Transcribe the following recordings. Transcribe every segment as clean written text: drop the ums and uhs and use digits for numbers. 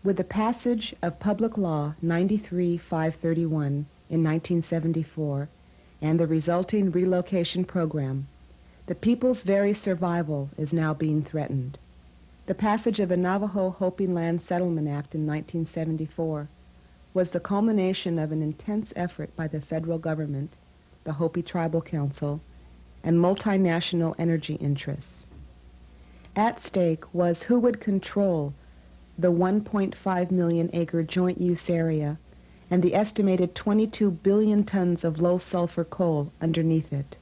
With the passage of Public Law 93-531 in 1974 and the resulting relocation program, the people's very survival is now being threatened. The passage of the Navajo Hopi Land Settlement Act in 1974 was the culmination of an intense effort by the federal government, the Hopi Tribal Council, and multinational energy interests. At stake was who would control the 1.5 million acre joint use area and the estimated 22 billion tons of low sulfur coal underneath it.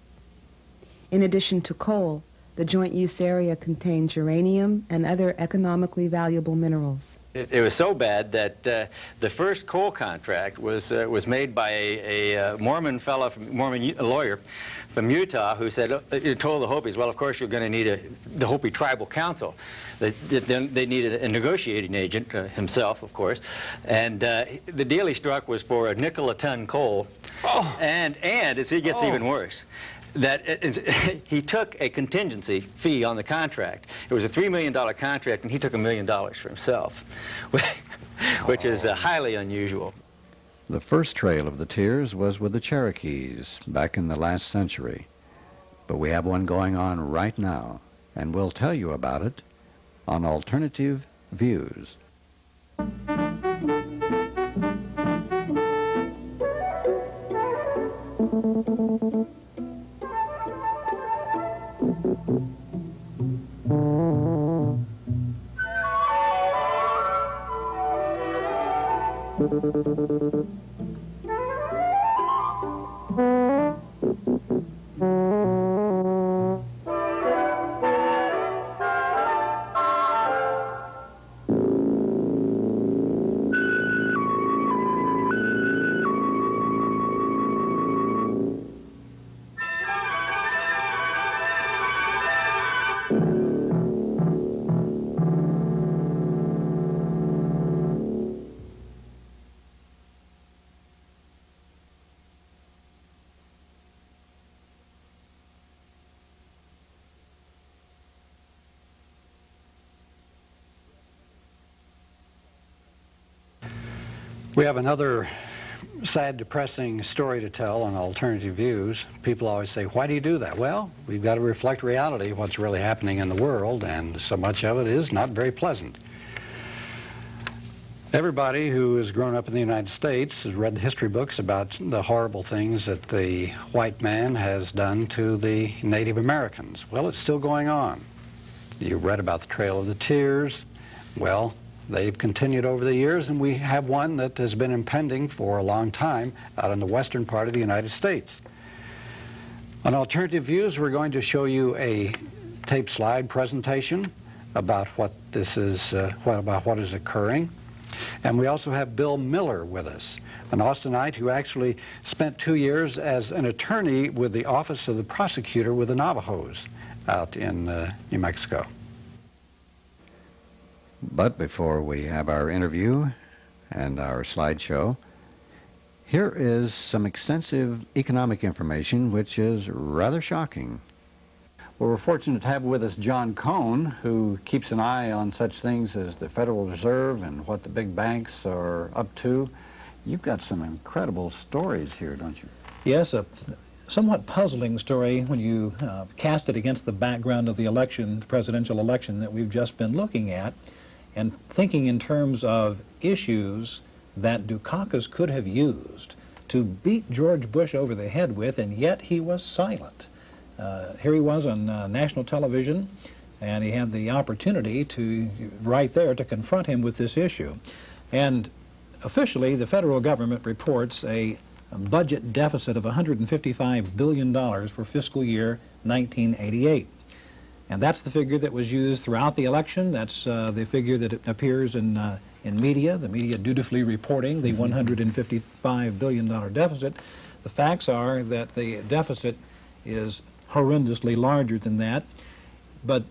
In addition to coal, the joint use area contains uranium and other economically valuable minerals. It was so bad that the first coal contract was made by a Mormon fellow, Mormon lawyer from Utah, who said, he told the Hopis, well, of course you're going to need the Hopi Tribal Council. They needed a negotiating agent, himself, of course, and the deal he struck was for a nickel a ton coal, and it gets even worse. That he took a contingency fee on the contract. It was a $3 million contract, and he took $1 million for himself, which is highly unusual. The first trail of the tears was with the Cherokees back in the last century. But we have one going on right now, and we'll tell you about it on Alternative Views. We have another sad, depressing story to tell on Alternative Views. People always say, why do you do that? Well, we've got to reflect reality, what's really happening in the world, and so much of it is not very pleasant. Everybody who has grown up in the United States has read the history books about the horrible things that the white man has done to the Native Americans. Well, it's still going on. You read about the Trail of the Tears. Well, they've continued over the years, and we have one that has been impending for a long time out in the western part of the United States. On Alternative Views, we're going to show you a tape slide presentation about what this is, about what is occurring. And we also have Bill Miller with us, an Austinite who actually spent 2 years as an attorney with the Office of the Prosecutor with the Navajos out in New Mexico. But before we have our interview and our slideshow, here is some extensive economic information which is rather shocking. Well, we're fortunate to have with us John Cohn, who keeps an eye on such things as the Federal Reserve and what the big banks are up to. You've got some incredible stories here, don't you? Yes, a somewhat puzzling story when you cast it against the background of the election, the presidential election that we've just been looking at, and thinking in terms of issues that Dukakis could have used to beat George Bush over the head with, and yet he was silent. Here he was on national television, and he had the opportunity to, right there, to confront him with this issue. And officially, the federal government reports a budget deficit of $155 billion for fiscal year 1988. And that's the figure that was used throughout the election. That's the figure that appears in media, the media dutifully reporting the $155 billion deficit. The facts are that the deficit is horrendously larger than that. But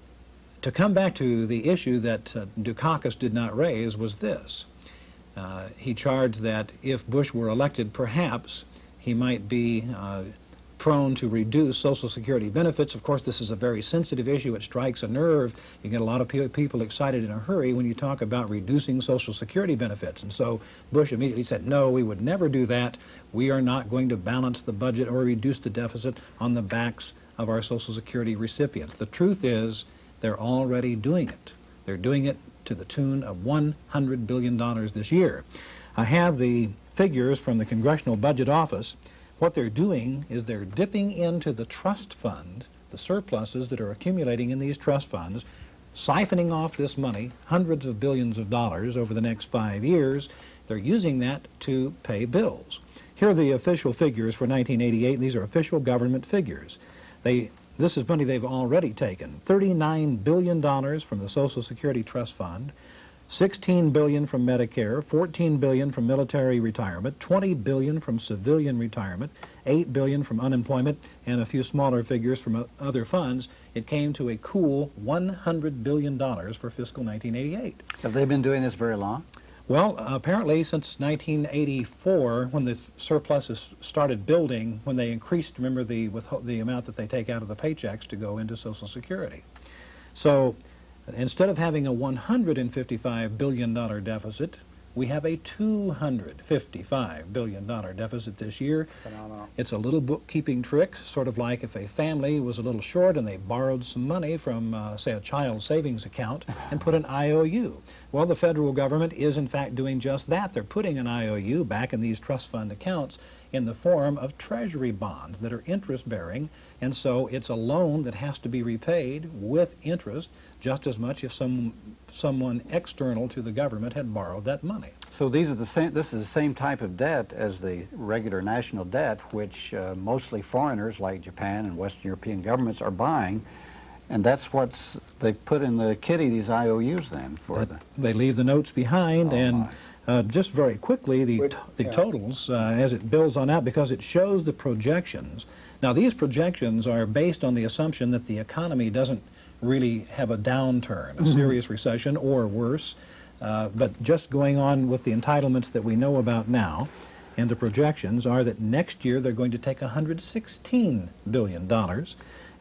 to come back to the issue that Dukakis did not raise was this. He charged that if Bush were elected, perhaps he might be prone to reduce Social Security benefits. Of course, this is a very sensitive issue. It strikes a nerve. You get a lot of people excited in a hurry when you talk about reducing Social Security benefits. And so Bush immediately said, no, we would never do that. We are not going to balance the budget or reduce the deficit on the backs of our Social Security recipients. The truth is, they're already doing it. They're doing it to the tune of $100 billion this year. I have the figures from the Congressional Budget Office. What they're doing is they're dipping into the trust fund, the surpluses that are accumulating in these trust funds, siphoning off this money, hundreds of billions of dollars over the next 5 years. They're using that to pay bills. Here are the official figures for 1988. These are official government figures. This is money they've already taken. $39 billion from the Social Security Trust Fund, $16 billion from Medicare, $14 billion from military retirement, $20 billion from civilian retirement, $8 billion from unemployment, and a few smaller figures from other funds. It came to a cool $100 billion for fiscal 1988. Have they been doing this very long? Well, apparently since 1984, when the surpluses started building, when they increased, remember, the amount that they take out of the paychecks to go into Social Security. So instead of having a $155 billion deficit, we have a $255 billion deficit this year. Phenomenal. It's a little bookkeeping trick, sort of like if a family was a little short and they borrowed some money from, say, a child savings account and put an IOU. Well, the federal government is, in fact, doing just that. They're putting an IOU back in these trust fund accounts in the form of treasury bonds that are interest-bearing, and so it's a loan that has to be repaid with interest just as much if someone external to the government had borrowed that money. So these are the same. This is the same type of debt as the regular national debt, which mostly foreigners like Japan and Western European governments are buying, and that's what they put in the kitty, these IOUs then for the. They leave the notes behind, and just very quickly, the totals, as it builds on out, because it shows the projections. Now, these projections are based on the assumption that the economy doesn't really have a downturn, a serious recession or worse, but just going on with the entitlements that we know about now, and the projections are that next year they're going to take $116 billion,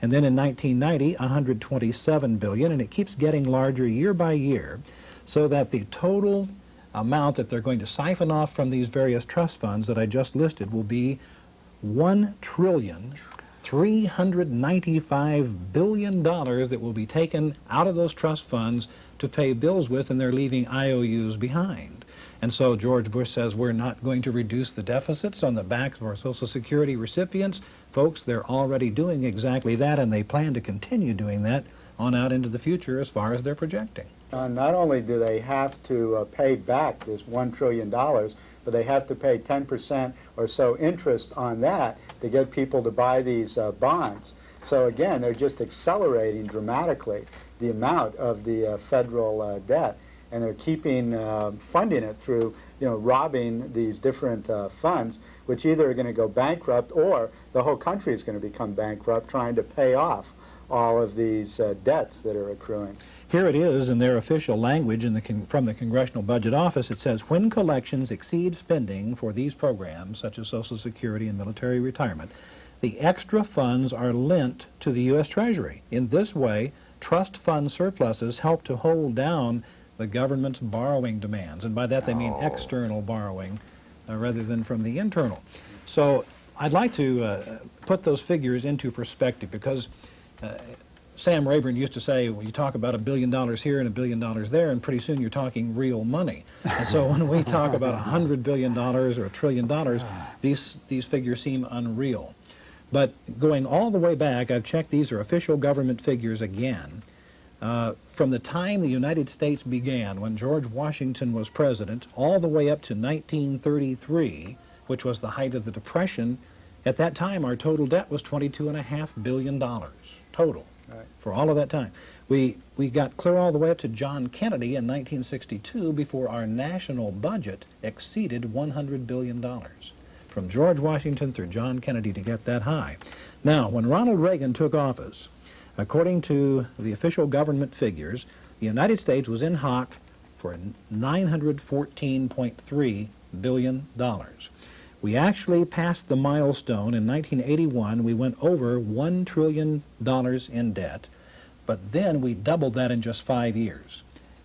and then in 1990, $127 billion, and it keeps getting larger year by year, so that the total amount that they're going to siphon off from these various trust funds that I just listed will be $1,395 billion that will be taken out of those trust funds to pay bills with, and they're leaving IOUs behind. And so George Bush says we're not going to reduce the deficits on the backs of our Social Security recipients. Folks, they're already doing exactly that, and they plan to continue doing that on out into the future as far as they're projecting. Not only do they have to pay back this $1 trillion, but they have to pay 10% or so interest on that to get people to buy these bonds. So again, they're just accelerating dramatically the amount of the federal debt, and they're keeping funding it through, robbing these different funds, which either are going to go bankrupt or the whole country is going to become bankrupt trying to pay off all of these debts that are accruing. Here it is in their official language from the Congressional Budget Office. It says, when collections exceed spending for these programs, such as Social Security and military retirement, the extra funds are lent to the U.S. Treasury. In this way, trust fund surpluses help to hold down the government's borrowing demands. And by that they mean external borrowing rather than from the internal. So I'd like to put those figures into perspective, because Sam Rayburn used to say, well, you talk about $1 billion here and $1 billion there, and pretty soon you're talking real money. And so when we talk about $100 billion or $1 trillion, these figures seem unreal. But going all the way back, I've checked, these are official government figures again. From the time the United States began, when George Washington was president, all the way up to 1933, which was the height of the Depression, at that time our total debt was $22.5 billion total. Right. For all of that time. We got clear all the way up to John Kennedy in 1962 before our national budget exceeded $100 billion. From George Washington through John Kennedy to get that high. Now, when Ronald Reagan took office, according to the official government figures, the United States was in hock for $914.3 billion. We actually passed the milestone. In 1981, we went over $1 trillion in debt, but then we doubled that in just 5 years.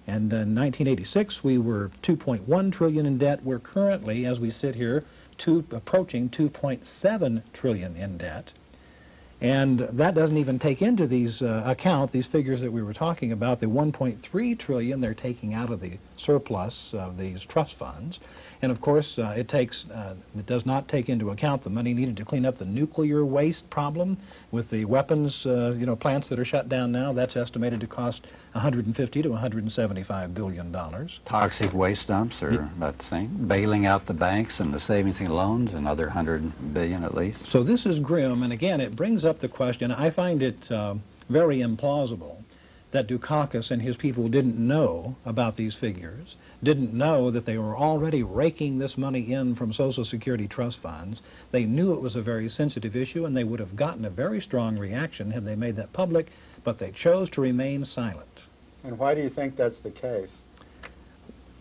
And in 1986, we were $2.1 trillion in debt. We're currently, as we sit here, approaching $2.7 trillion in debt. And that doesn't even take into these account these figures that we were talking about, the $1.3 trillion they're taking out of the surplus of these trust funds. And of course, it does not take into account the money needed to clean up the nuclear waste problem with the weapons, plants that are shut down now. That's estimated to cost $150 to $175 billion. Toxic waste dumps are about the same. Bailing out the banks and the savings and loans, another $100 billion at least. So this is grim, and again, it brings up the question. I find it very implausible that Dukakis and his people didn't know about these figures, didn't know that they were already raking this money in from Social Security trust funds. They knew it was a very sensitive issue, and they would have gotten a very strong reaction had they made that public, but they chose to remain silent. And why do you think that's the case?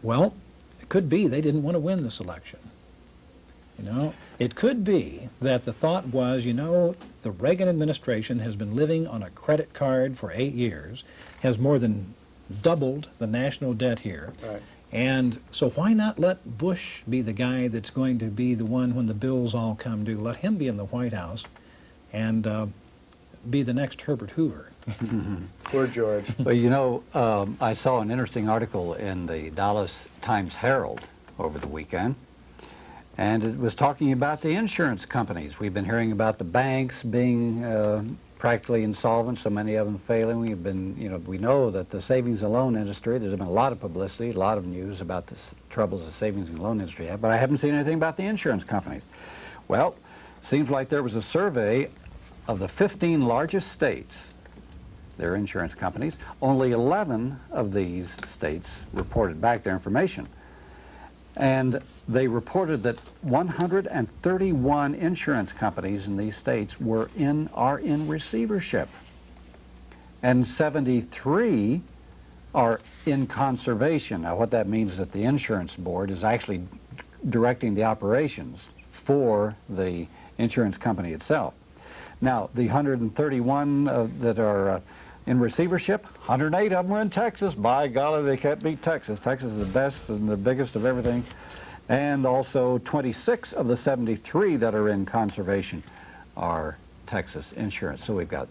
Well, it could be they didn't want to win this election. It could be that the thought was, the Reagan administration has been living on a credit card for 8 years, has more than doubled the national debt here. Right. And so why not let Bush be the guy that's going to be the one when the bills all come due? Let him be in the White House and be the next Herbert Hoover. Poor George. Well, I saw an interesting article in the Dallas Times-Herald over the weekend. And it was talking about the insurance companies. We've been hearing about the banks being practically insolvent, so many of them failing. We know that the savings and loan industry, there's been a lot of publicity, a lot of news about the troubles the savings and loan industry have, but I haven't seen anything about the insurance companies. Well, seems like there was a survey of the 15 largest states, their insurance companies. Only 11 of these states reported back their information. And they reported that 131 insurance companies in these states are in receivership, and 73 are in conservation. Now, what that means is that the insurance board is actually directing the operations for the insurance company itself. Now, the 131 that are in receivership, 108 of them are in Texas. By golly, they can't beat Texas. Texas is the best and the biggest of everything. And also 26 of the 73 that are in conservation are Texas insurance. So we've got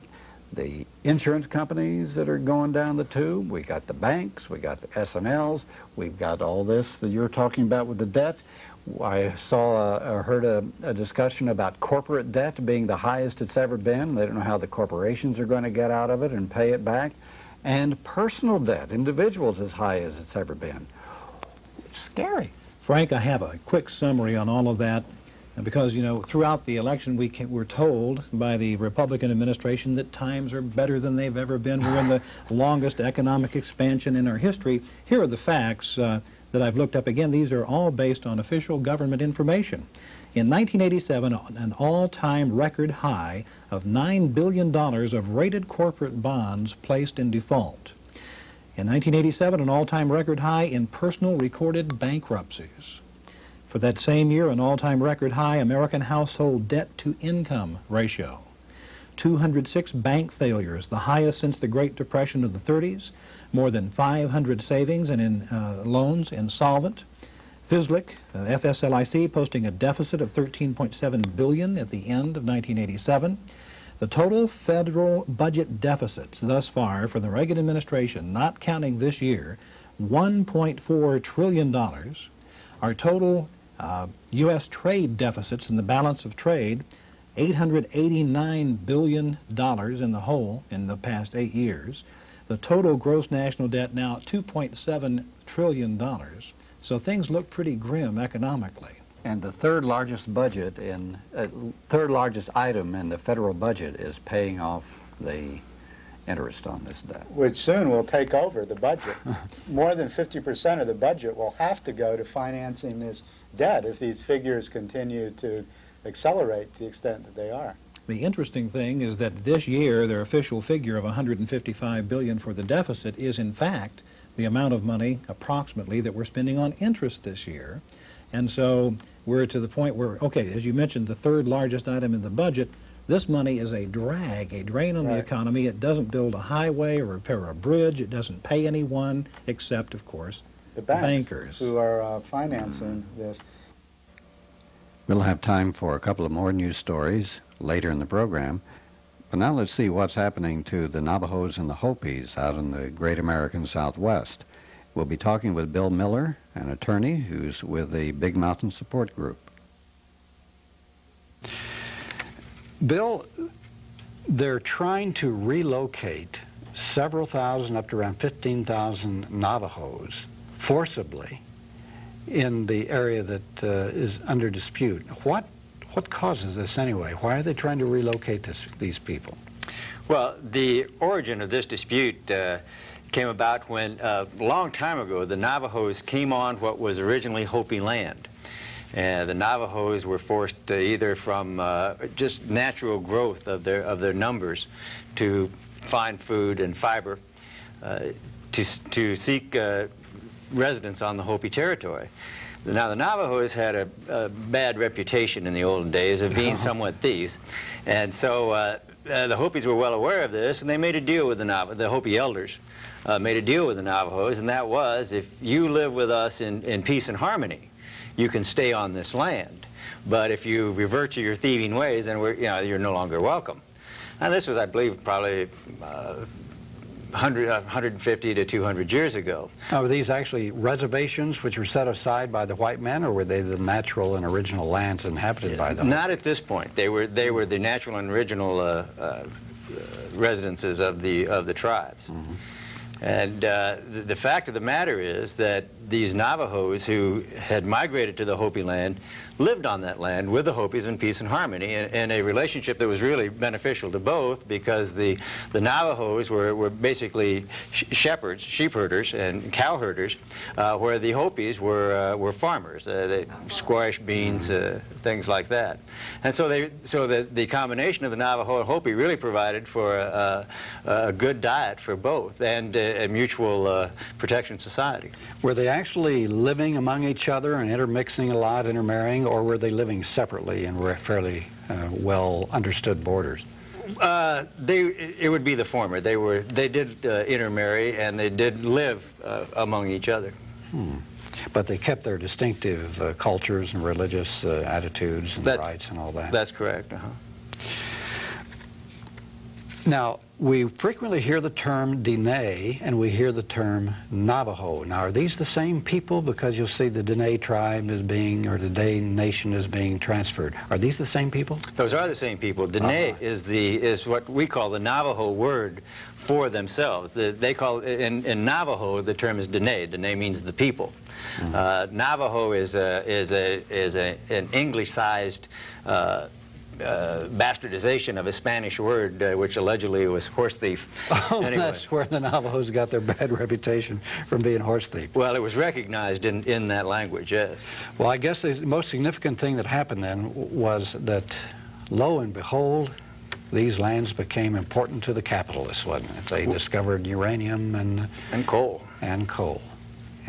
the insurance companies that are going down the tube. We got the banks. We got the S&Ls. We've got all this that you're talking about with the debt. I heard a discussion about corporate debt being the highest it's ever been. They don't know how the corporations are going to get out of it and pay it back. And personal debt, individuals, as high as it's ever been. It's scary. Frank, I have a quick summary on all of that. Because, throughout the election, we're told by the Republican administration that times are better than they've ever been. We're in the longest economic expansion in our history. Here are the facts that I've looked up. Again, these are all based on official government information. In 1987, an all-time record high of $9 billion of rated corporate bonds placed in default. In 1987, an all-time record high in personal recorded bankruptcies. For that same year, an all-time record high American household debt-to-income ratio. 206 bank failures, the highest since the Great Depression of the 30s. More than 500 savings and in loans insolvent. FSLIC posting a deficit of $13.7 billion at the end of 1987. The total federal budget deficits thus far for the Reagan administration, not counting this year, $1.4 trillion. Our total U.S. trade deficits in the balance of trade, $889 billion in the whole in the past 8 years. The total gross national debt now $2.7 trillion. So things look pretty grim economically. And the third largest item in the federal budget is paying off the interest on this debt. Which soon will take over the budget. More than 50% of the budget will have to go to financing this debt if these figures continue to accelerate to the extent that they are. The interesting thing is that this year their official figure of $155 billion for the deficit is in fact the amount of money approximately that we're spending on interest this year. And so we're to the point where, okay, as you mentioned, the third largest item in the budget, this money is a drag, a drain on the economy. It doesn't build a highway or repair a bridge. It doesn't pay anyone except, of course, the bankers who are financing this. We'll have time for a couple of more news stories later in the program. But now let's see what's happening to the Navajos and the Hopis out in the great American Southwest. We'll be talking with Bill Miller, an attorney who's with the Big Mountain Support Group. Bill, they're trying to relocate several thousand, up to around 15,000 Navajos forcibly in the area that is under dispute. What causes this anyway? Why are they trying to relocate these people? Well, the origin of this dispute came about when, a long time ago, the Navajos came on what was originally Hopi land. The Navajos were forced either from just natural growth of their numbers to find food and fiber to seek residence on the Hopi territory. Now, the Navajos had a bad reputation in the olden days of being somewhat thieves, and so the Hopis were well aware of this, and they made a deal with the Hopi elders made a deal with the Navajos, and that was, if you live with us in peace and harmony, you can stay on this land. But if you revert to your thieving ways, then you're no longer welcome. And this was, I believe, probably 150 to 200 years ago. Now, were these actually reservations which were set aside by the white men, or were they the natural and original lands inhabited by them? Not at this point. They were the natural and original residences of the tribes. Mm-hmm. And the fact of the matter is that these Navajos who had migrated to the Hopi land lived on that land with the Hopis in peace and harmony, in a relationship that was really beneficial to both, because the Navajos were basically shepherds, sheep herders and cow herders, where the Hopis were farmers, they squash, beans, things like that. And so the combination of the Navajo and Hopi really provided for a good diet for both, and a mutual protection society. Were they actually living among each other and intermixing a lot, intermarrying, or were they living separately and were fairly well understood borders? It would be the former. They did intermarry, and they did live among each other. But they kept their distinctive cultures and religious attitudes and rites and all that. That's correct. Now, we frequently hear the term Dineh, and we hear the term Navajo. Now, are these the same people? Because you'll see the Dineh tribe is being, or the Dineh nation is being transferred. Are these the same people? Those are the same people. Dineh is what we call the Navajo word for themselves. They call in Navajo the term is Dineh. Dineh means the people. Navajo is an English-sized bastardization of a Spanish word, which allegedly was horse thief. Oh, anyway. That's where the Navajos got their bad reputation, from being horse thief. Well, it was recognized in that language, yes. Well, I guess the most significant thing that happened then was that, lo and behold, these lands became important to the capitalists, wasn't it? They discovered uranium and coal.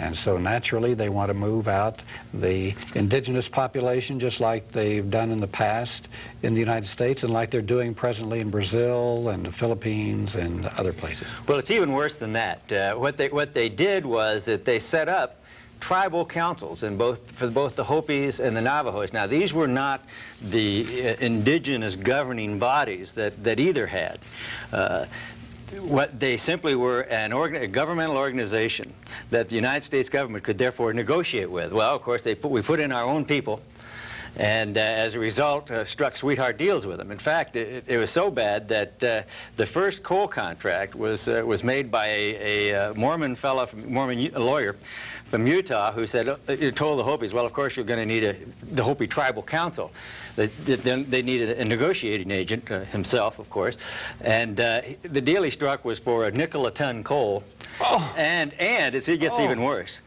And so naturally they want to move out the indigenous population, just like they've done in the past in the United States, and like they're doing presently in Brazil and the Philippines and other places. Well, it's even worse than that. What they did was that they set up tribal councils for both the Hopis and the Navajos. Now, these were not the indigenous governing bodies that either had. What they simply were a governmental organization that the United States government could therefore negotiate with. Well, of course, we put in our own people, and as a result struck sweetheart deals with them. In fact, it was so bad that the first coal contract was made by a Mormon lawyer from Utah, who told the Hopis, well, of course you're going to need the Hopi Tribal Council. They needed a negotiating agent, himself, of course, and the deal he struck was for a nickel a ton coal, and it gets even worse.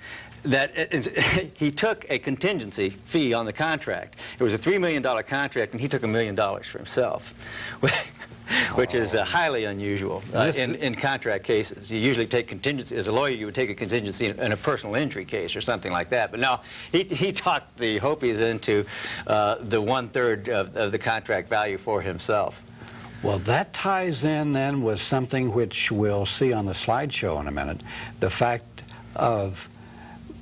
he took a contingency fee on the contract. It was a $3 million contract, and he took $1 million for himself, which is highly unusual in contract cases. You usually take contingency. As a lawyer, you would take a contingency in a personal injury case or something like that. But no, he talked the Hopis into the 1/3 of the contract value for himself. Well, that ties in then with something which we'll see on the slideshow in a minute, the fact of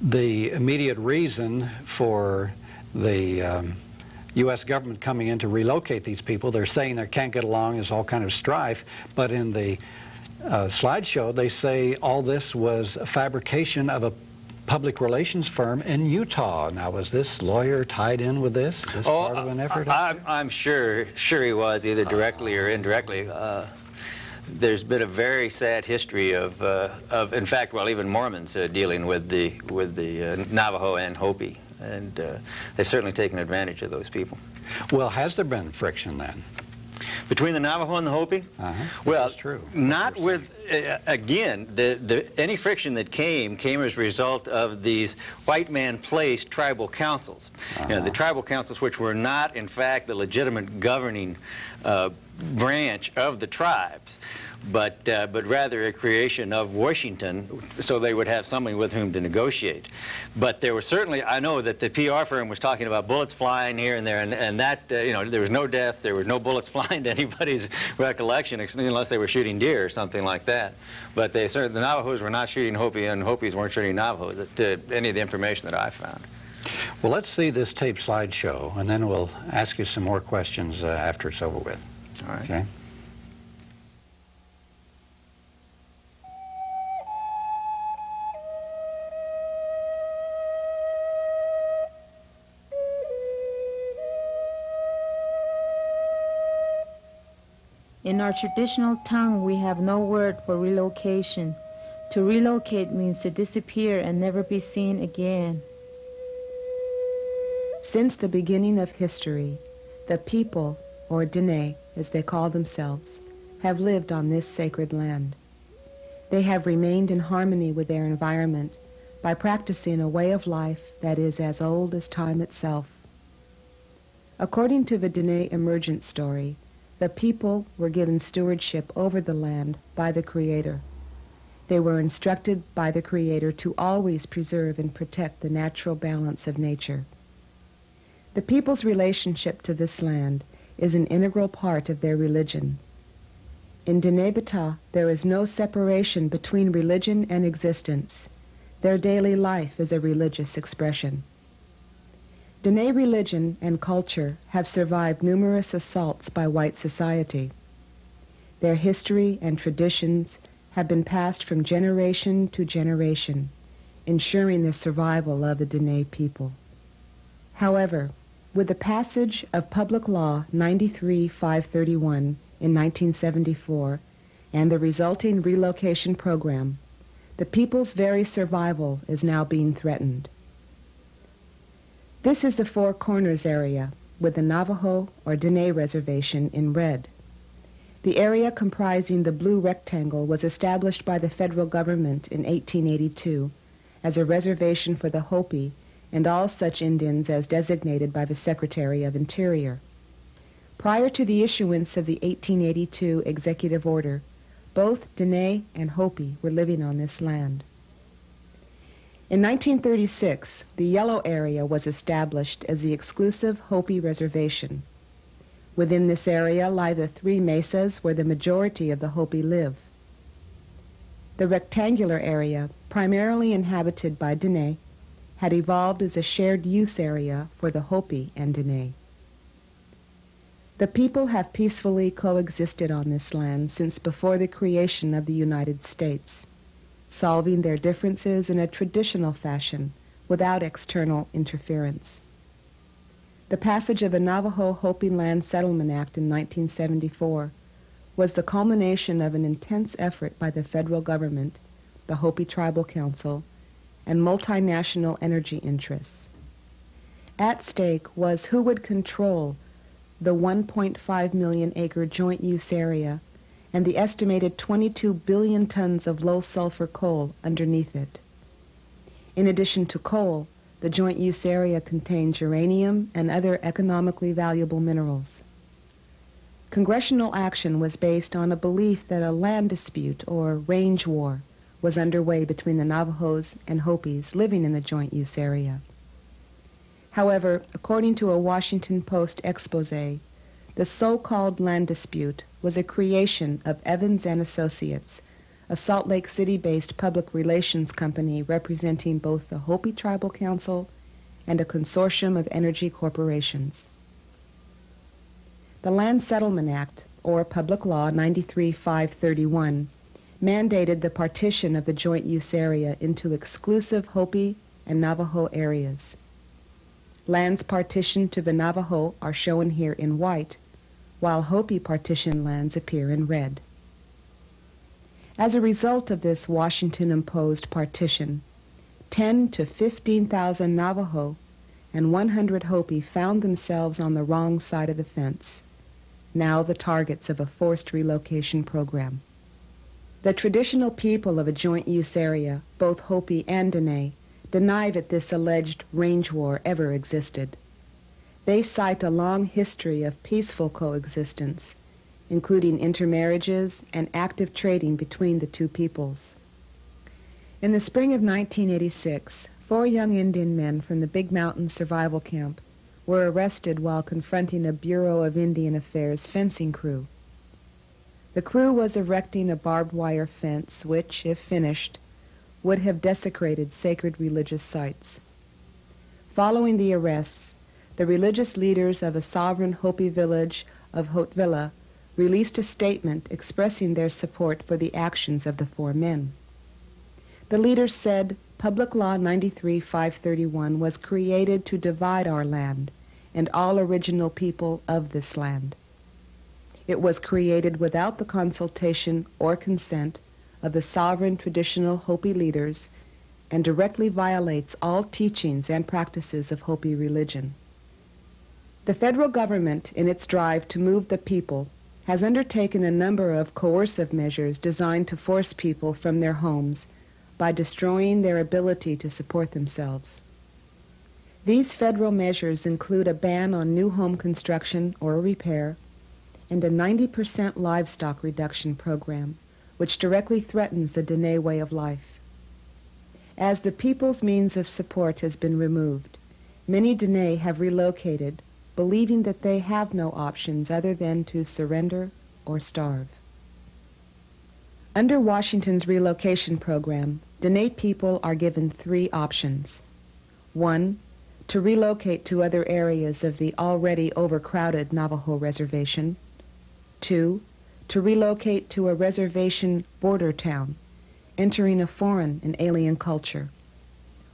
the immediate reason for the U.S. government coming in to relocate these people. They're saying they can't get along, there's all kind of strife, but in the slideshow they say all this was a fabrication of a public relations firm in Utah. Now, was this lawyer tied in with this? Is this part of an effort? I'm sure he was, either directly or indirectly. There's been a very sad history of in fact, well, even Mormons dealing with the Navajo and Hopi, and they've certainly taken advantage of those people. Well, has there been friction then? Between the Navajo and the Hopi? Well, that's true. Not with, again, any friction that came as a result of these white man-placed tribal councils. You know, the tribal councils, which were not, in fact, the legitimate governing branch of the tribes, but rather a creation of Washington, so they would have somebody with whom to negotiate. But there was certainly, I know that the PR firm was talking about bullets flying here and there, and that, you know, there was no deaths, there was no bullets flying to anybody's recollection, unless they were shooting deer or something like that. But the Navajos were not shooting Hopi, and Hopis weren't shooting Navajos, any of the information that I found. Well, let's see this tape slideshow, and then we'll ask you some more questions after it's over with. All right. Okay? In our traditional tongue, we have no word for relocation. To relocate means to disappear and never be seen again. Since the beginning of history, the people, or Dineh, as they call themselves, have lived on this sacred land. They have remained in harmony with their environment by practicing a way of life that is as old as time itself. According to the Dineh emergence story, the people were given stewardship over the land by the Creator. They were instructed by the Creator to always preserve and protect the natural balance of nature. The people's relationship to this land is an integral part of their religion. In Dineh B'tah, there is no separation between religion and existence. Their daily life is a religious expression. Dineh religion and culture have survived numerous assaults by white society. Their history and traditions have been passed from generation to generation, ensuring the survival of the Dineh people. However, with the passage of Public Law 93-531 in 1974 and the resulting relocation program, the people's very survival is now being threatened. This is the Four Corners area, with the Navajo or Dineh reservation in red. The area comprising the blue rectangle was established by the federal government in 1882 as a reservation for the Hopi and all such Indians as designated by the Secretary of Interior. Prior to the issuance of the 1882 executive order, both Dineh and Hopi were living on this land. In 1936, the yellow area was established as the exclusive Hopi reservation. Within this area lie the three mesas where the majority of the Hopi live. The rectangular area, primarily inhabited by Dineh, had evolved as a shared use area for the Hopi and Dineh. The people have peacefully coexisted on this land since before the creation of the United States, solving their differences in a traditional fashion without external interference. The passage of the Navajo Hopi Land Settlement Act in 1974 was the culmination of an intense effort by the federal government, the Hopi Tribal Council, and multinational energy interests. At stake was who would control the 1.5 million acre joint use area and the estimated 22 billion tons of low sulfur coal underneath it. In addition to coal, the joint use area contains uranium and other economically valuable minerals. Congressional action was based on a belief that a land dispute or range war was underway between the Navajos and Hopis living in the joint use area. However, according to a Washington Post expose, the so-called land dispute was a creation of Evans and Associates, a Salt Lake City-based public relations company representing both the Hopi Tribal Council and a consortium of energy corporations. The Land Settlement Act, or Public Law 93-531, mandated the partition of the joint use area into exclusive Hopi and Navajo areas. Lands partitioned to the Navajo are shown here in white, while Hopi partitioned lands appear in red. As a result of this Washington-imposed partition, 10 to 15,000 Navajo and 100 Hopi found themselves on the wrong side of the fence, now the targets of a forced relocation program. The traditional people of a joint use area, both Hopi and Dineh, deny that this alleged range war ever existed. They cite a long history of peaceful coexistence, including intermarriages and active trading between the two peoples. In the spring of 1986, 4 young Indian men from the Big Mountain Survival Camp were arrested while confronting a Bureau of Indian Affairs fencing crew. The crew was erecting a barbed wire fence which, if finished, would have desecrated sacred religious sites. Following the arrests, the religious leaders of a sovereign Hopi village of Hotvilla released a statement expressing their support for the actions of the 4 men. The leaders said Public Law 93-531 was created to divide our land and all original people of this land. It was created without the consultation or consent of the sovereign traditional Hopi leaders and directly violates all teachings and practices of Hopi religion. The federal government, in its drive to move the people, has undertaken a number of coercive measures designed to force people from their homes by destroying their ability to support themselves. These federal measures include a ban on new home construction or repair and a 90% livestock reduction program, which directly threatens the Dineh way of life. As the people's means of support has been removed, many Dineh have relocated, believing that they have no options other than to surrender or starve. Under Washington's relocation program, Dineh people are given 3 options. 1, to relocate to other areas of the already overcrowded Navajo reservation. 2, to relocate to a reservation border town, entering a foreign and alien culture.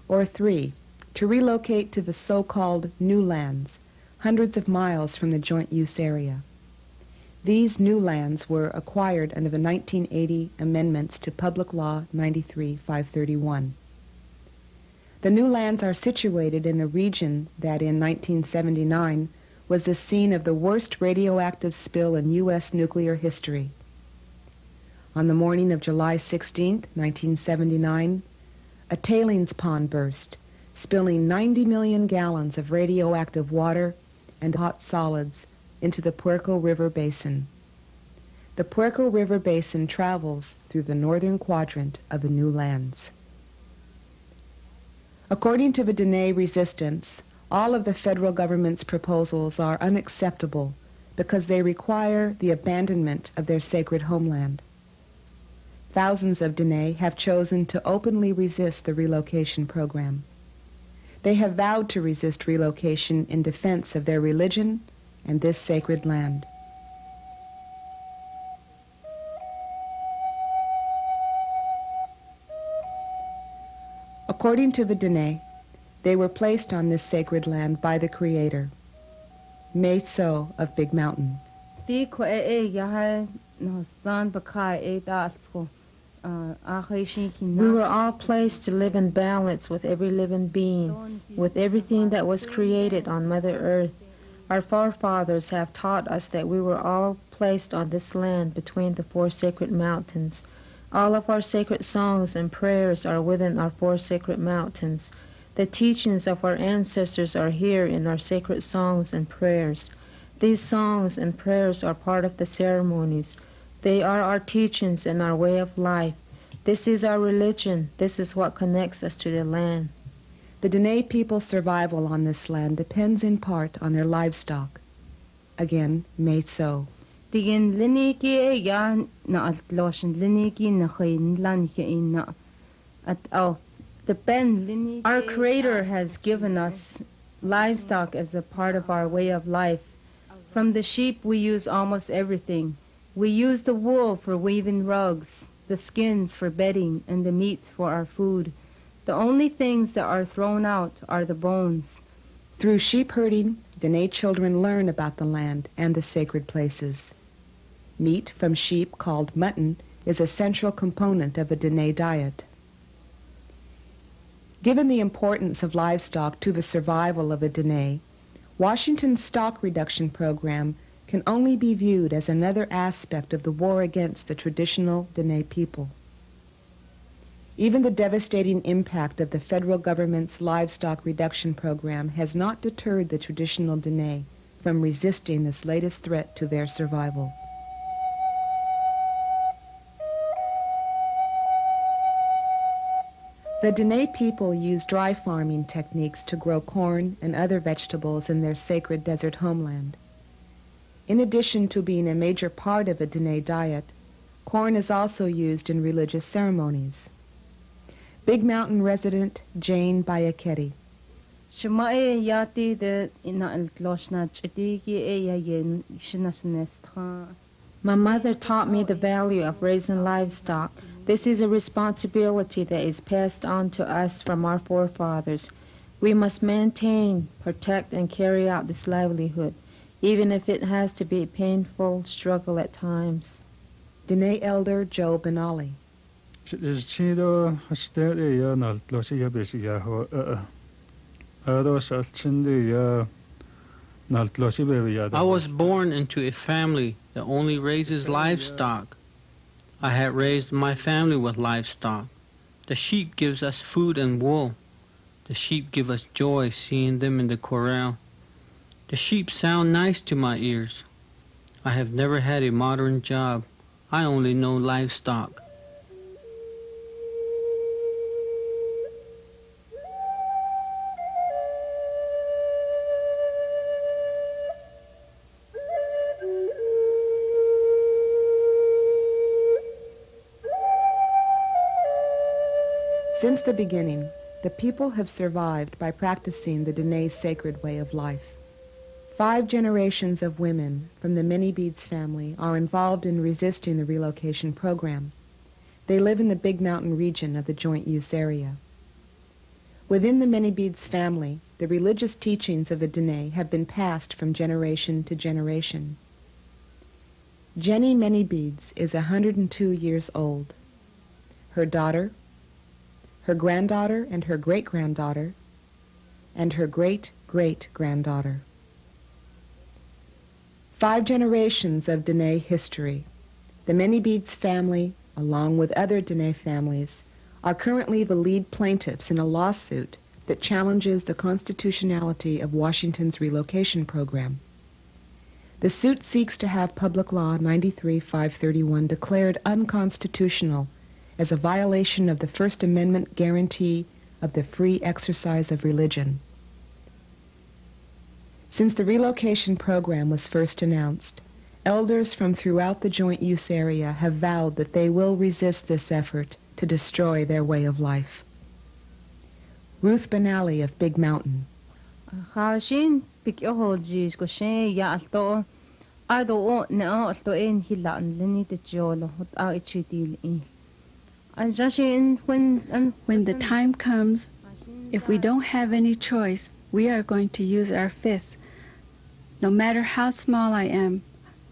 Or 3, to relocate to the so-called new lands, hundreds of miles from the joint use area. These new lands were acquired under the 1980 amendments to Public Law 93-531. The new lands are situated in a region that in 1979 was the scene of the worst radioactive spill in U.S. nuclear history. On the morning of July 16, 1979, a tailings pond burst, spilling 90 million gallons of radioactive water and hot solids into the Puerco River Basin. The Puerco River Basin travels through the northern quadrant of the new lands. According to the Dineh resistance, all of the federal government's proposals are unacceptable because they require the abandonment of their sacred homeland. Thousands of Dineh have chosen to openly resist the relocation program. They have vowed to resist relocation in defense of their religion and this sacred land. According to the Dineh, they were placed on this sacred land by the Creator, Mei-So of Big Mountain. We were all placed to live in balance with every living being, with everything that was created on Mother Earth. Our forefathers have taught us that we were all placed on this land between the 4 sacred mountains. All of our sacred songs and prayers are within our 4 sacred mountains. The teachings of our ancestors are here in our sacred songs and prayers. These songs and prayers are part of the ceremonies. They are our teachings and our way of life. This is our religion. This is what connects us to the land. The Dineh people's survival on this land depends in part on their livestock. Again, made so. Digin liniki ya na atloshin liniki na khain lan na at the ben liniki. Our Creator has given us livestock as a part of our way of life. From the sheep we use almost everything. We use the wool for weaving rugs, the skins for bedding, and the meat for our food. The only things that are thrown out are the bones. Through sheep herding, Dineh children learn about the land and the sacred places. Meat from sheep, called mutton, is a central component of a Dineh diet. Given the importance of livestock to the survival of a Dineh, Washington's stock reduction program can only be viewed as another aspect of the war against the traditional Dineh people. Even the devastating impact of the federal government's livestock reduction program has not deterred the traditional Dineh from resisting this latest threat to their survival. The Dineh people use dry farming techniques to grow corn and other vegetables in their sacred desert homeland. In addition to being a major part of a Dineh diet, corn is also used in religious ceremonies. Big Mountain resident Jane Bayaketi. My mother taught me the value of raising livestock. This is a responsibility that is passed on to us from our forefathers. We must maintain, protect, and carry out this livelihood, even if it has to be a painful struggle at times. Dineh Elder Joe Benali. I was born into a family that only raises livestock. I had raised my family with livestock. The sheep gives us food and wool. The sheep give us joy seeing them in the corral. The sheep sound nice to my ears. I have never had a modern job. I only know livestock. Since the beginning, the people have survived by practicing the Dineh sacred way of life. 5 generations of women from the Many Beads family are involved in resisting the relocation program. They live in the Big Mountain region of the Joint Use Area. Within the Many Beads family, the religious teachings of the Dineh have been passed from generation to generation. Jenny Many Beads is 102 years old. Her daughter, her granddaughter and her great-granddaughter, and her great-great-granddaughter. 5 generations of Dineh history. The Many Beads family, along with other Dineh families, are currently the lead plaintiffs in a lawsuit that challenges the constitutionality of Washington's relocation program. The suit seeks to have Public Law 93-531 declared unconstitutional as a violation of the First Amendment guarantee of the free exercise of religion. Since the relocation program was first announced, elders from throughout the Joint Use Area have vowed that they will resist this effort to destroy their way of life. Ruth Benally of Big Mountain. When the time comes, if we don't have any choice, we are going to use our fists. No matter how small I am,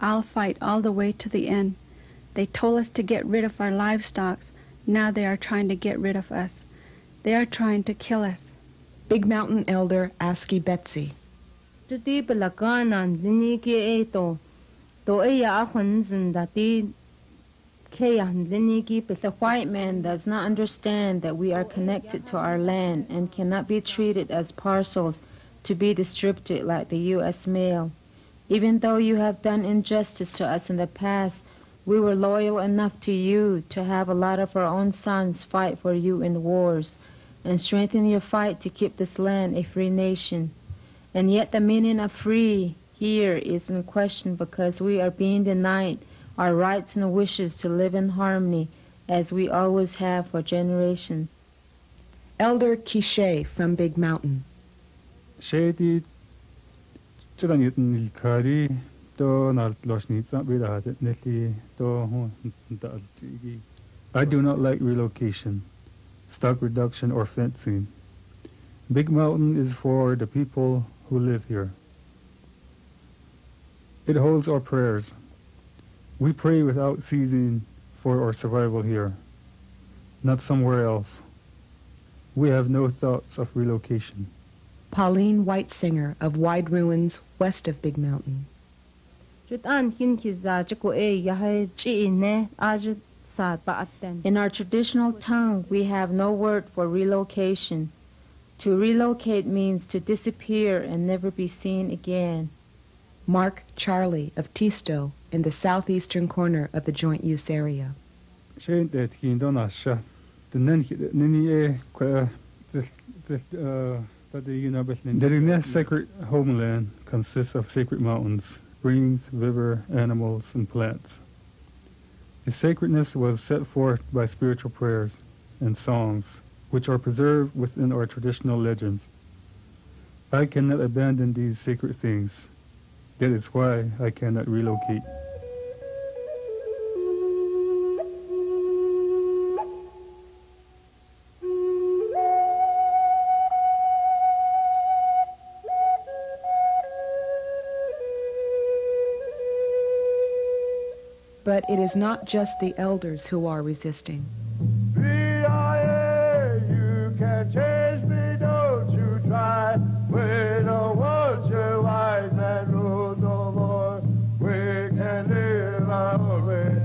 I'll fight all the way to the end. They told us to get rid of our livestock. Now they are trying to get rid of us. They are trying to kill us. Big Mountain Elder Aski Betsy. The white man does not understand that we are connected to our land and cannot be treated as parcels to be distributed like the U.S. mail. Even though you have done injustice to us in the past, we were loyal enough to you to have a lot of our own sons fight for you in wars and strengthen your fight to keep this land a free nation. And yet the meaning of free here is in question because we are being denied our rights and wishes to live in harmony as we always have for generations. Elder Quiche from Big Mountain. I do not like relocation, stock reduction, or fencing. Big Mountain is for the people who live here. It holds our prayers. We pray without ceasing for our survival here, not somewhere else. We have no thoughts of relocation. Pauline Whitesinger of Wide Ruins west of Big Mountain. In our traditional tongue, we have no word for relocation. To relocate means to disappear and never be seen again. Mark Charlie of Tisto in the southeastern corner of the Joint Use Area. The Dineh sacred homeland consists of sacred mountains, springs, river, animals, and plants. The sacredness was set forth by spiritual prayers and songs, which are preserved within our traditional legends. I cannot abandon these sacred things. That is why I cannot relocate. But it is not just the elders who are resisting. You can change me, don't you try. We don't want your white man rule no more. We can live our way.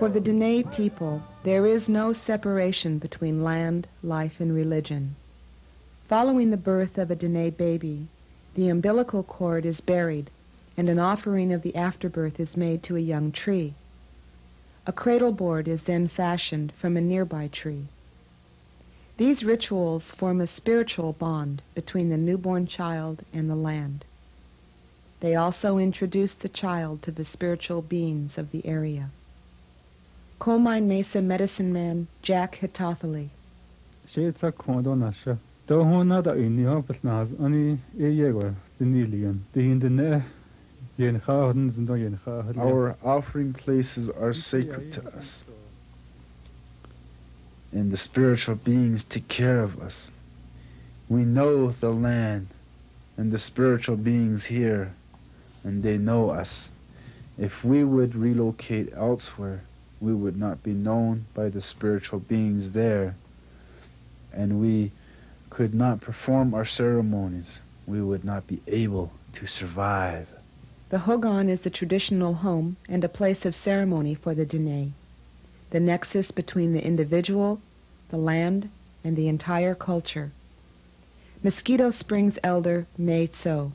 For the Dineh people, there is no separation between land, life, and religion. Following the birth of a Dineh baby, the umbilical cord is buried and an offering of the afterbirth is made to a young tree. A cradle board is then fashioned from a nearby tree. These rituals form a spiritual bond between the newborn child and the land. They also introduce the child to the spiritual beings of the area. Coal Mine Mesa medicine man Jack Hitothali. Our offering places are sacred to us, and the spiritual beings take care of us. We know the land and the spiritual beings here, and they know us. If we would relocate elsewhere, we would not be known by the spiritual beings there, and we could not perform our ceremonies. We would not be able to survive. The Hogan is the traditional home and a place of ceremony for the Dineh, the nexus between the individual, the land, and the entire culture. Mosquito Springs elder May Tso.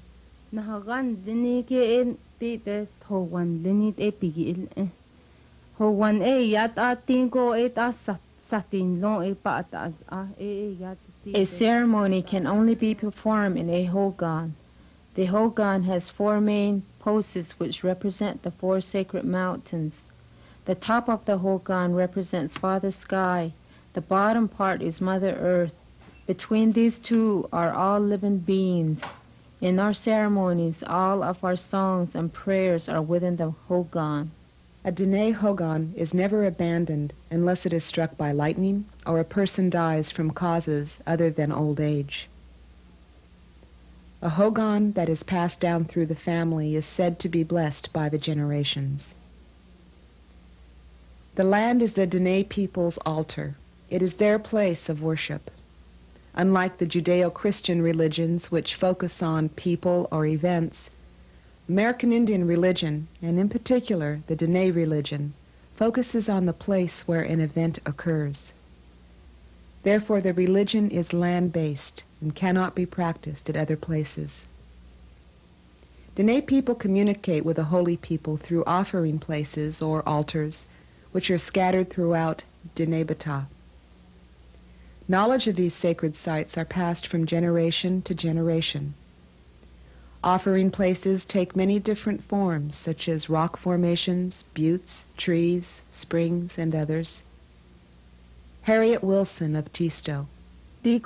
A ceremony can only be performed in a Hogan. The Hogan has four main poses which represent the four sacred mountains. The top of the Hogan represents Father Sky. The bottom part is Mother Earth. Between these two are all living beings. In our ceremonies, all of our songs and prayers are within the Hogan. A Dineh Hogan is never abandoned unless it is struck by lightning or a person dies from causes other than old age. A Hogan that is passed down through the family is said to be blessed by the generations. The land is the Dineh people's altar. It is their place of worship. Unlike the Judeo-Christian religions which focus on people or events, American Indian religion, and in particular the Dineh religion, focuses on the place where an event occurs. Therefore, the religion is land-based and cannot be practiced at other places. Dineh people communicate with the holy people through offering places or altars, which are scattered throughout Dineh Bata. Knowledge of these sacred sites are passed from generation to generation. Offering places take many different forms, such as rock formations, buttes, trees, springs, and others. Harriet Wilson of Tisto. The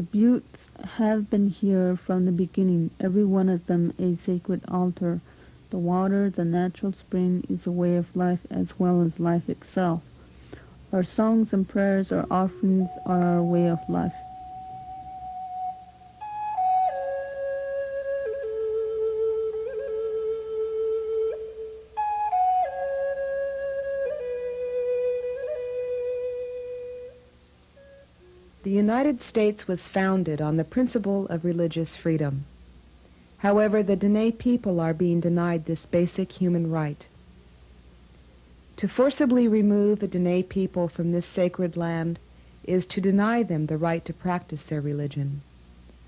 buttes have been here from the beginning, every one of them a sacred altar. The water, the natural spring, is a way of life as well as life itself. Our songs and prayers, our offerings are our way of life. The United States was founded on the principle of religious freedom. However, the Dineh people are being denied this basic human right. To forcibly remove the Dineh people from this sacred land is to deny them the right to practice their religion,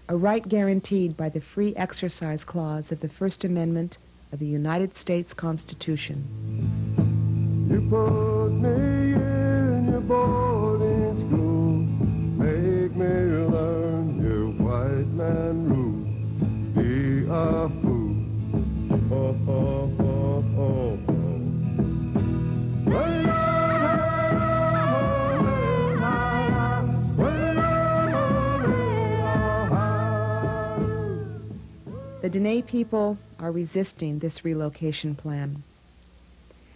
a right guaranteed by the Free Exercise Clause of the First Amendment of the United States Constitution. You put me in your boarding school, make me learn your white man rule, be a fool, oh, oh, oh, oh, oh. The Dineh people are resisting this relocation plan.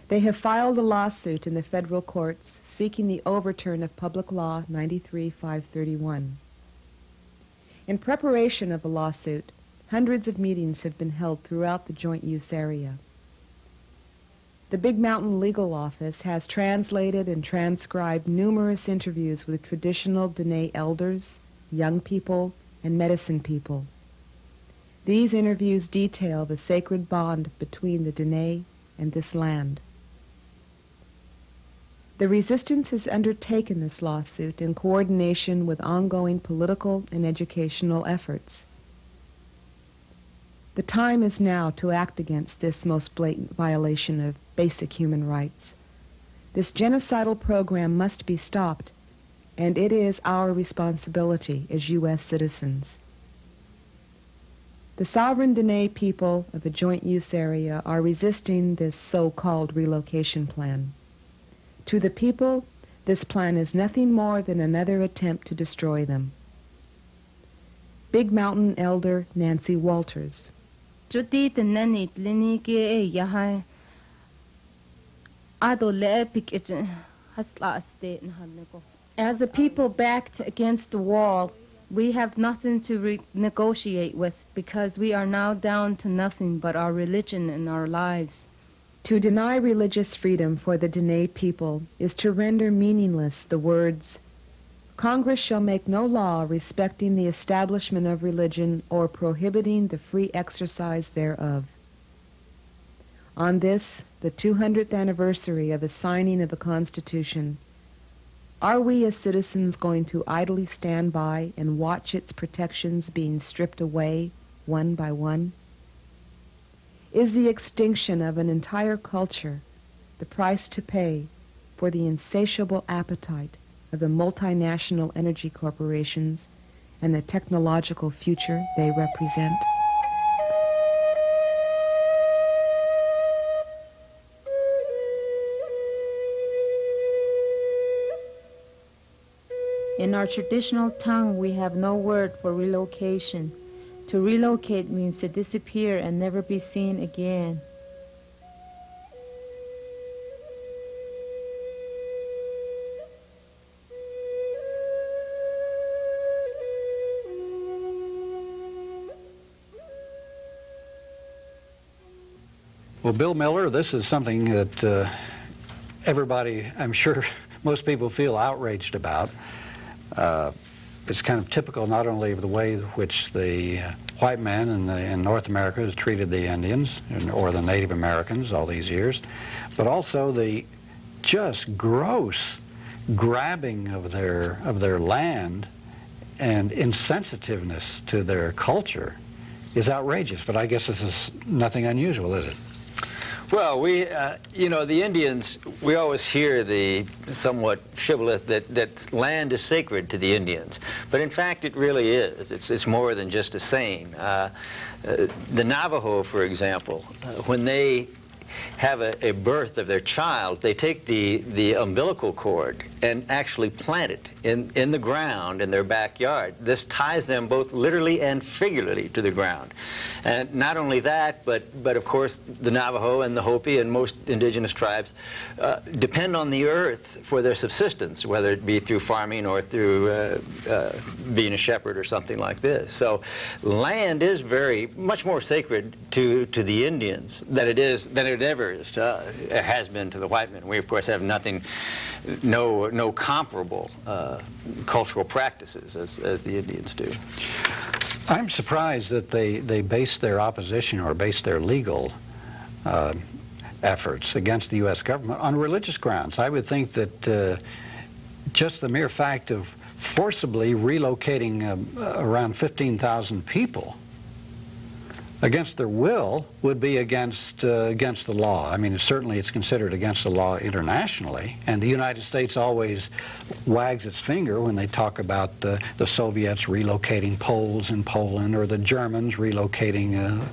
They have filed a lawsuit in the federal courts seeking the overturn of Public Law 93-531. In preparation of the lawsuit, hundreds of meetings have been held throughout the joint use area. The Big Mountain Legal Office has translated and transcribed numerous interviews with traditional Dineh elders, young people, and medicine people. These interviews detail the sacred bond between the Dineh and this land. The resistance has undertaken this lawsuit in coordination with ongoing political and educational efforts. The time is now to act against this most blatant violation of basic human rights. This genocidal program must be stopped, and it is our responsibility as U.S. citizens. The sovereign Dineh people of the joint use area are resisting this so-called relocation plan. To the people, this plan is nothing more than another attempt to destroy them. Big Mountain Elder Nancy Walters. As the people backed against the wall, we have nothing to negotiate with because we are now down to nothing but our religion and our lives. To deny religious freedom for the Dineh people is to render meaningless the words, Congress shall make no law respecting the establishment of religion or prohibiting the free exercise thereof. On this, the 200th anniversary of the signing of the Constitution, are we as citizens going to idly stand by and watch its protections being stripped away one by one? Is the extinction of an entire culture the price to pay for the insatiable appetite of the multinational energy corporations and the technological future they represent? In our traditional tongue, we have no word for relocation. To relocate means to disappear and never be seen again. Well, Bill Miller, this is something that everybody, I'm sure most people feel outraged about. it's kind of typical not only of the way in which the white man in North America has treated the Indians or the Native Americans all these years, but also the just gross grabbing of their land and insensitiveness to their culture is outrageous. But I guess this is nothing unusual, is it? Well, you know, the Indians, we always hear the somewhat shibboleth that land is sacred to the Indians. But in fact, it really is. It's more than just a saying. The Navajo, for example, when they have a birth of their child, they take the umbilical cord and actually plant it in the ground in their backyard. This ties them both literally and figuratively to the ground. And not only that, but of course the Navajo and the Hopi and most indigenous tribes depend on the earth for their subsistence, whether it be through farming or through being a shepherd or something like this. So land is much more sacred to the Indians than it ever has been to the white men. We of course have no comparable cultural practices as the Indians do. I'm surprised that they base their opposition or base their legal efforts against the U.S. government on religious grounds. I would think that just the mere fact of forcibly relocating around 15,000 people against their will would be against the law. I mean, certainly it's considered against the law internationally, and the United States always wags its finger when they talk about the Soviets relocating Poles in Poland or the Germans relocating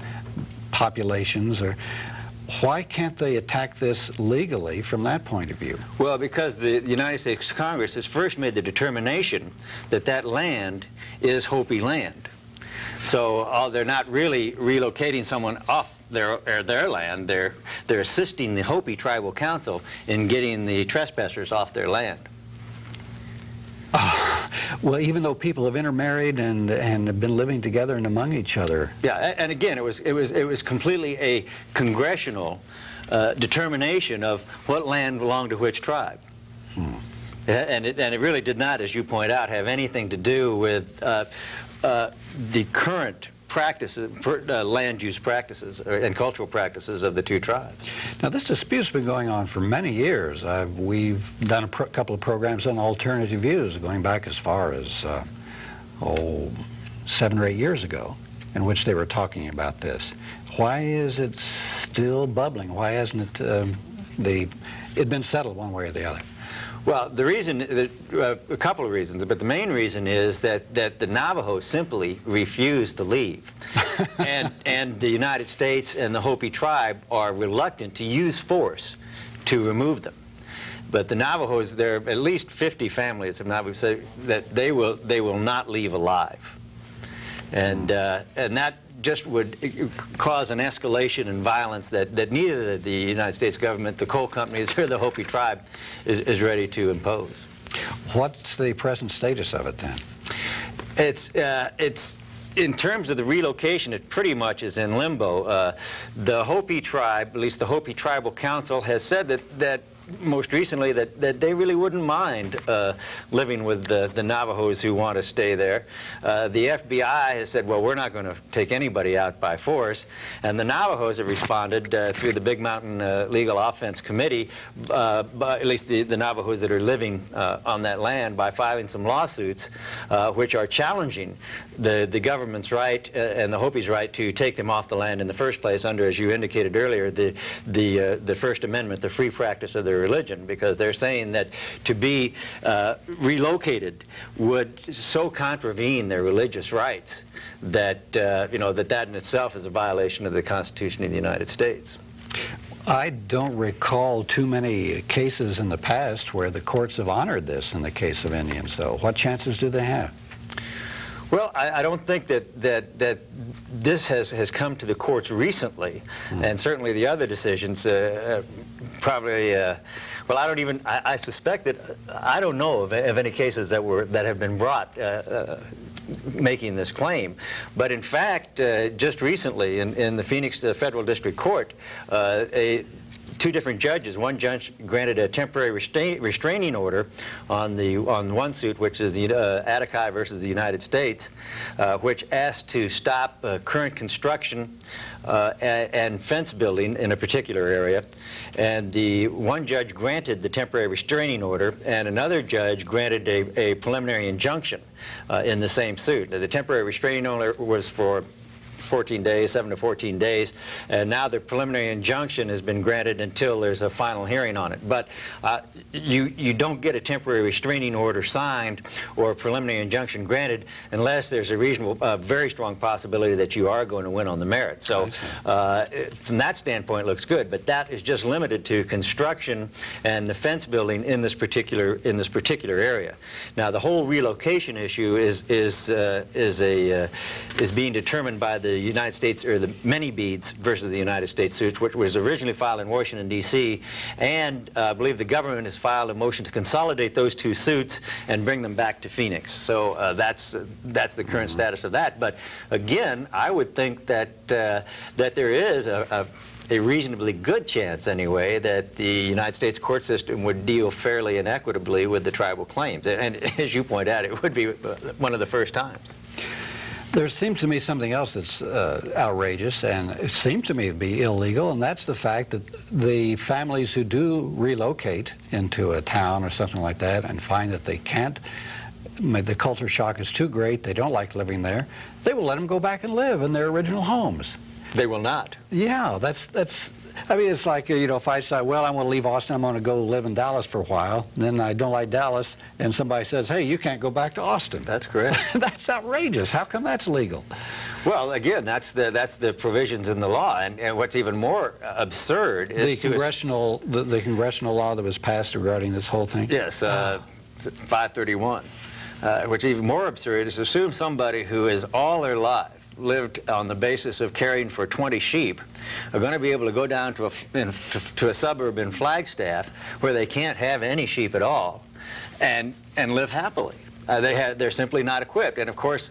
populations. Or why can't they attack this legally from that point of view? Well, because the United States Congress has first made the determination that land is Hopi land. So they're not really relocating someone off their land. They're assisting the Hopi Tribal Council in getting the trespassers off their land. Well, even though people have intermarried and have been living together and among each other. Yeah, and again, it was completely a congressional determination of what land belonged to which tribe. And it really did not, as you point out, have anything to do with the current practices, land use practices and cultural practices of the two tribes. Now, this dispute's been going on for many years. We've done a couple of programs on alternative views going back as far as 7 or 8 years ago, in which they were talking about this. Why is it still bubbling? Why hasn't it been settled one way or the other? Well, the reason, a couple of reasons, but the main reason is that the Navajo simply refused to leave. and the United States and the Hopi tribe are reluctant to use force to remove them. But the Navajos, there are at least 50 families of Navajos say that they will not leave alive. And that just would cause an escalation in violence that neither the United States government, the coal companies, or the Hopi tribe is ready to impose. What's the present status of it then? It's in terms of the relocation, it pretty much is in limbo. The Hopi tribe, at least the Hopi Tribal Council, has said that most recently that they really wouldn't mind living with the Navajos who want to stay there. The FBI has said, well, we're not going to take anybody out by force. And the Navajos have responded through the Big Mountain Legal Offense Committee, at least the Navajos that are living on that land, by filing some lawsuits which are challenging the government's right and the Hopi's right to take them off the land in the first place under, as you indicated earlier, the First Amendment, the free practice of their religion, because they're saying that to be relocated would so contravene their religious rights that that in itself is a violation of the Constitution of the United States. I don't recall too many cases in the past where the courts have honored this in the case of Indians, though. What chances do they have? Well, I don't think that this has come to the courts recently, and certainly the other decisions probably. Well, I suspect that I don't know of any cases that have been brought making this claim. But in fact, just recently in the Phoenix Federal District Court, two different judges. One judge granted a temporary restraining order on one suit, which is the Attica versus the United States, which asked to stop current construction and fence building in a particular area. And the one judge granted the temporary restraining order, and another judge granted a preliminary injunction in the same suit. The temporary restraining order was for 14 days, 7 to 14 days, and now the preliminary injunction has been granted until there's a final hearing on it. But you don't get a temporary restraining order signed or a preliminary injunction granted unless there's a reasonable, very strong possibility that you are going to win on the merits. So from that standpoint, it looks good. But that is just limited to construction and the fence building in this particular area. Now, the whole relocation issue is being determined by the United States, or the many beads versus the United States suits, which was originally filed in Washington, D.C., and I believe the government has filed a motion to consolidate those two suits and bring them back to Phoenix. So that's the current status of that. But again, I would think that that there is a reasonably good chance, anyway, that the United States court system would deal fairly and equitably with the tribal claims. And as you point out, it would be one of the first times. There seems to me something else that's outrageous, and it seems to me to be illegal, and that's the fact that the families who do relocate into a town or something like that and find that they can't, the culture shock is too great, they don't like living there, they will let them go back and live in their original homes. They will not. Yeah, I mean, it's like, you know, if I decide, well, I want to leave Austin, I'm going to go live in Dallas for a while, and then I don't like Dallas, and somebody says, hey, you can't go back to Austin. That's correct. That's outrageous. How come that's legal? Well, again, that's the provisions in the law, and what's even more absurd is the congressional law that was passed regarding this whole thing? Yes, 531. What's even more absurd is assume somebody who has all their life lived on the basis of caring for 20 sheep are going to be able to go down to a suburb in Flagstaff where they can't have any sheep at all and live happily. They're simply not equipped. And of course,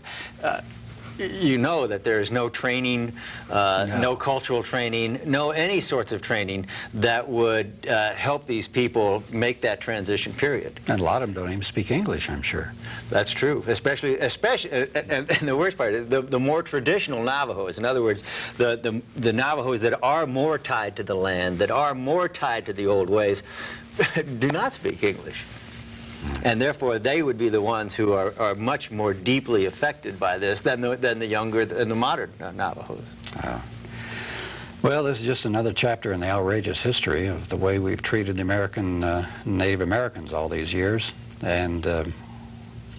you know that there is no training, no cultural training, no any sorts of training that would help these people make that transition period. And a lot of them don't even speak English, I'm sure. That's true, especially and the worst part is the more traditional Navajos. In other words, the Navajos that are more tied to the land, that are more tied to the old ways, do not speak English. And therefore, they would be the ones who are much more deeply affected by this than the younger and the modern Navajos. Well, this is just another chapter in the outrageous history of the way we've treated the American Native Americans all these years, and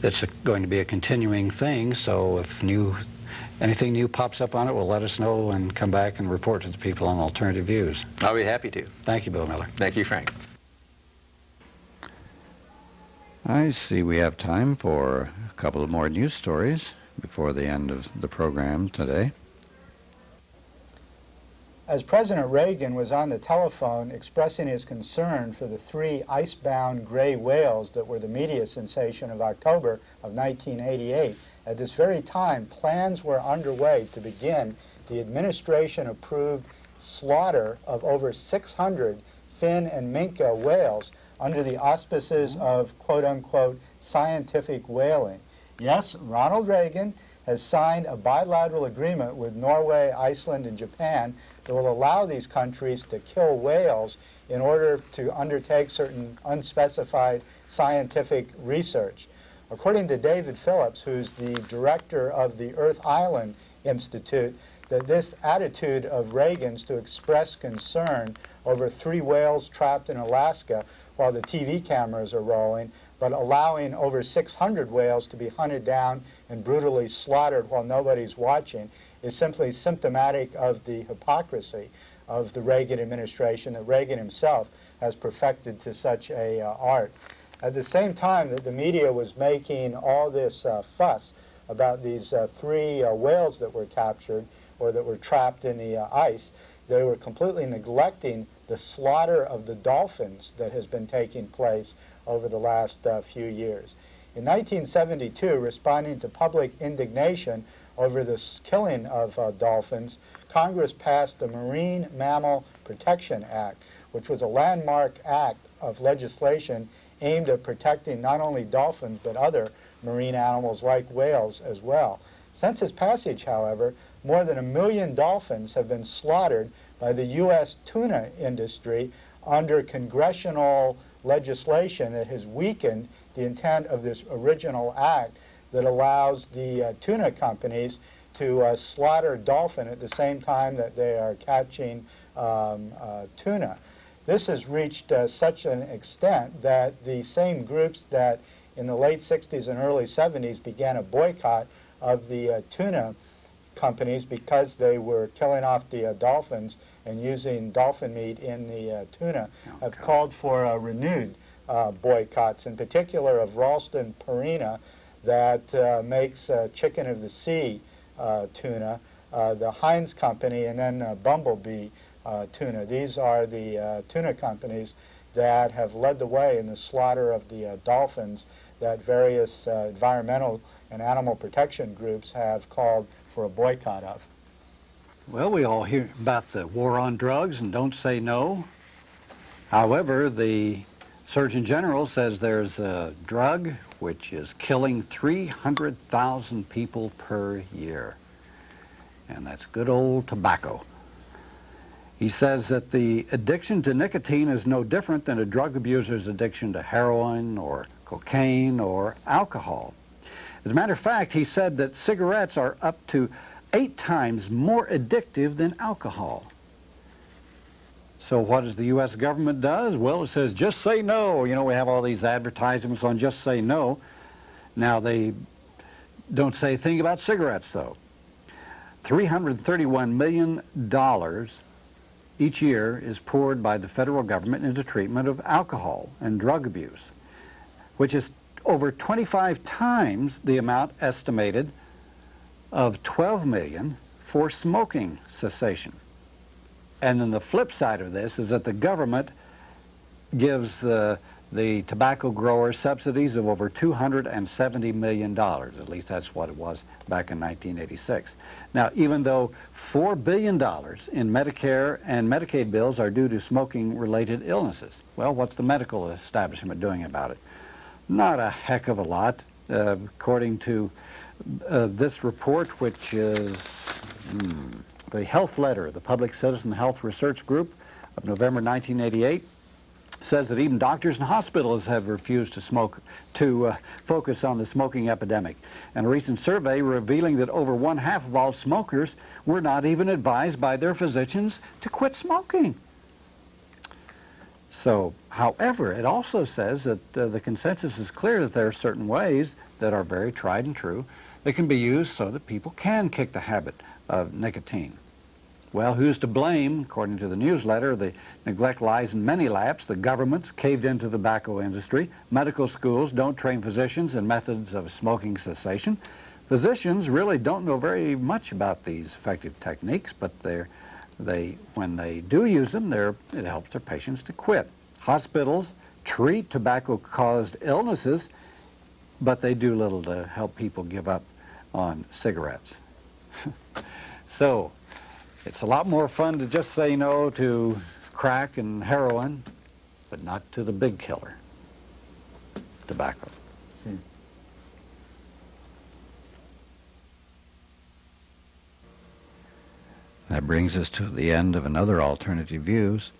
it's going to be a continuing thing. So if anything new pops up on it, we'll let us know and come back and report to the people on alternative views. I'll be happy to. Thank you, Bill Miller. Thank you, Frank. I see we have time for a couple of more news stories before the end of the program today. As President Reagan was on the telephone expressing his concern for the 3 ice-bound gray whales that were the media sensation of October of 1988, at this very time, plans were underway to begin the administration-approved slaughter of over 600 fin and minke whales under the auspices of, quote-unquote, scientific whaling. Yes, Ronald Reagan has signed a bilateral agreement with Norway, Iceland, and Japan that will allow these countries to kill whales in order to undertake certain unspecified scientific research. According to David Phillips, who's the director of the Earth Island Institute, that this attitude of Reagan's to express concern over 3 whales trapped in Alaska while the TV cameras are rolling, but allowing over 600 whales to be hunted down and brutally slaughtered while nobody's watching, is simply symptomatic of the hypocrisy of the Reagan administration that Reagan himself has perfected to such a art. At the same time that the media was making all this fuss about these 3 whales that were captured or that were trapped in the ice, they were completely neglecting the slaughter of the dolphins that has been taking place over the last few years. In 1972, responding to public indignation over the killing of dolphins, Congress passed the Marine Mammal Protection Act, which was a landmark act of legislation aimed at protecting not only dolphins but other marine animals like whales as well. Since its passage, however, more than 1 million dolphins have been slaughtered by the U.S. tuna industry under congressional legislation that has weakened the intent of this original act that allows the tuna companies to slaughter dolphin at the same time that they are catching tuna. This has reached such an extent that the same groups that in the late 60s and early 70s began a boycott of the tuna companies because they were killing off the dolphins and using dolphin meat in the tuna, have called for renewed boycotts, in particular of Ralston Purina, that makes chicken of the sea tuna, the Heinz Company, and then Bumblebee tuna. These are the tuna companies that have led the way in the slaughter of the dolphins that various environmental and animal protection groups have called for a boycott of. Well, we all hear about the war on drugs and don't say no. However, the Surgeon General says there's a drug which is killing 300,000 people per year, and that's good old tobacco. He says that the addiction to nicotine is no different than a drug abuser's addiction to heroin or cocaine or alcohol. As a matter of fact, he said that cigarettes are up to 8 times more addictive than alcohol. So what does the U.S. government does? Well, it says, just say no. You know, we have all these advertisements on just say no. Now, they don't say a thing about cigarettes, though. $331 million each year is poured by the federal government into treatment of alcohol and drug abuse, which is over 25 times the amount estimated of $12 million for smoking cessation. And then the flip side of this is that the government gives the tobacco growers subsidies of over $270 million. At least that's what it was back in 1986. Now, even though $4 billion in Medicare and Medicaid bills are due to smoking-related illnesses, well, what's the medical establishment doing about it? Not a heck of a lot, according to this report, which is the Health Letter, the Public Citizen Health Research Group of November 1988, says that even doctors and hospitals have refused to focus on the smoking epidemic. And a recent survey revealing that over 1/2 of all smokers were not even advised by their physicians to quit smoking. So, however, it also says that the consensus is clear that there are certain ways that are very tried and true that can be used so that people can kick the habit of nicotine. Well, who's to blame? According to the newsletter, the neglect lies in many laps. The government's caved into the tobacco industry. Medical schools don't train physicians in methods of smoking cessation. Physicians really don't know very much about these effective techniques, but when they do use them, it helps their patients to quit. Hospitals treat tobacco-caused illnesses, but they do little to help people give up on cigarettes. So, it's a lot more fun to just say no to crack and heroin, but not to the big killer, tobacco. That brings us to the end of another Alternative Views.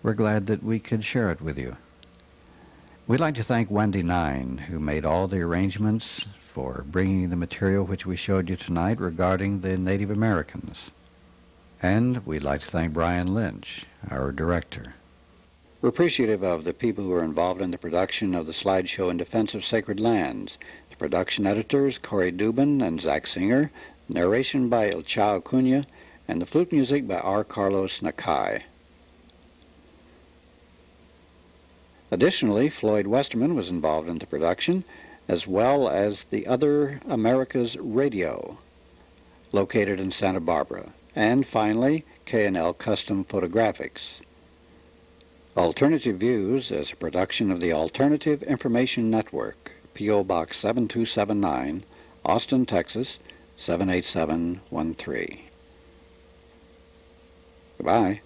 We're glad that we could share it with you. We'd like to thank Wendy Nine, who made all the arrangements for bringing the material which we showed you tonight regarding the Native Americans. And we'd like to thank Brian Lynch, our director. We're appreciative of the people who are involved in the production of the slideshow In Defense of Sacred Lands. The production editors, Corey Dubin and Zach Singer, narration by El Chao Cunha, and the flute music by R. Carlos Nakai. Additionally, Floyd Westerman was involved in the production, as well as the Other Americas Radio, located in Santa Barbara. And finally, K&L Custom Photographics. Alternative Views is a production of the Alternative Information Network, P.O. Box 7279, Austin, Texas, 78713. Goodbye.